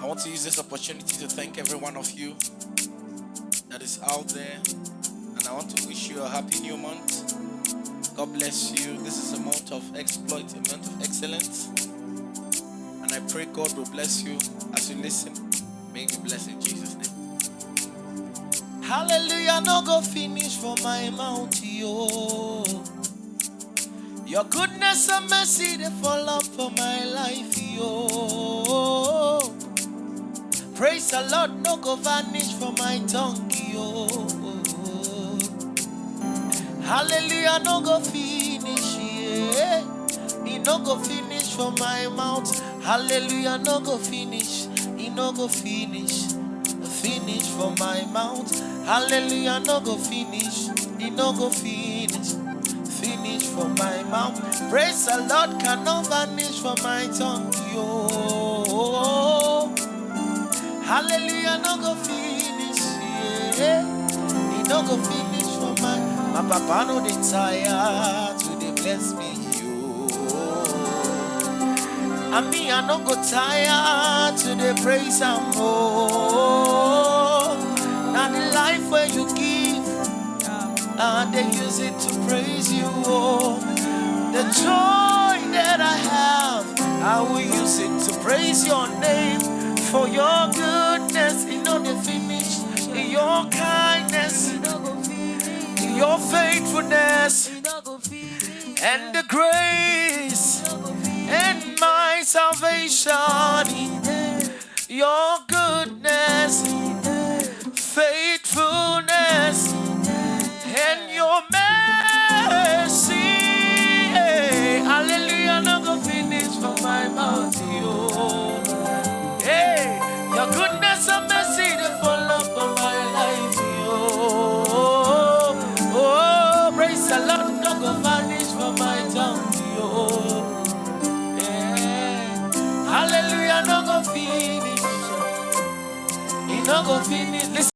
want to use this opportunity to thank every one of you that is out there, and I want to wish you a happy new month. God bless you. This is a month of exploit, a month of excellence, and I pray God will bless you as you listen. May you be blessed in Jesus' name. Hallelujah, no go finish for my mouth, yo. Your goodness and mercy, they fall up for my life, yo. Praise the Lord, no go vanish from my tongue, yo. Hallelujah, no go finish, yeah. It no go finish from my mouth. Hallelujah, no go finish. It no go finish. Finish from my mouth. Hallelujah, no go finish. It no go finish. Finish from my mouth. Praise the Lord, cannot vanish from my tongue, yo. Hallelujah, no go finish, yeah. He no go finish for my papa no dey tire to dey bless me, yo. And me, I no go tire to dey praise am, oh. Now the life where you give, and they use it to praise you, oh. The joy that I have, I will use it to praise your name. For your goodness, in all the finish, in your kindness, in your faithfulness, and the grace, and my salvation, your goodness, faithfulness, and your mercy. Hallelujah, no go finish for my mouth, yo. Hey, your goodness and mercy, they fall upon my life, yo. Oh, praise the Lord, no go vanish from my tongue, yo. Yeah. Hallelujah, no go finish. It no go finish. Listen.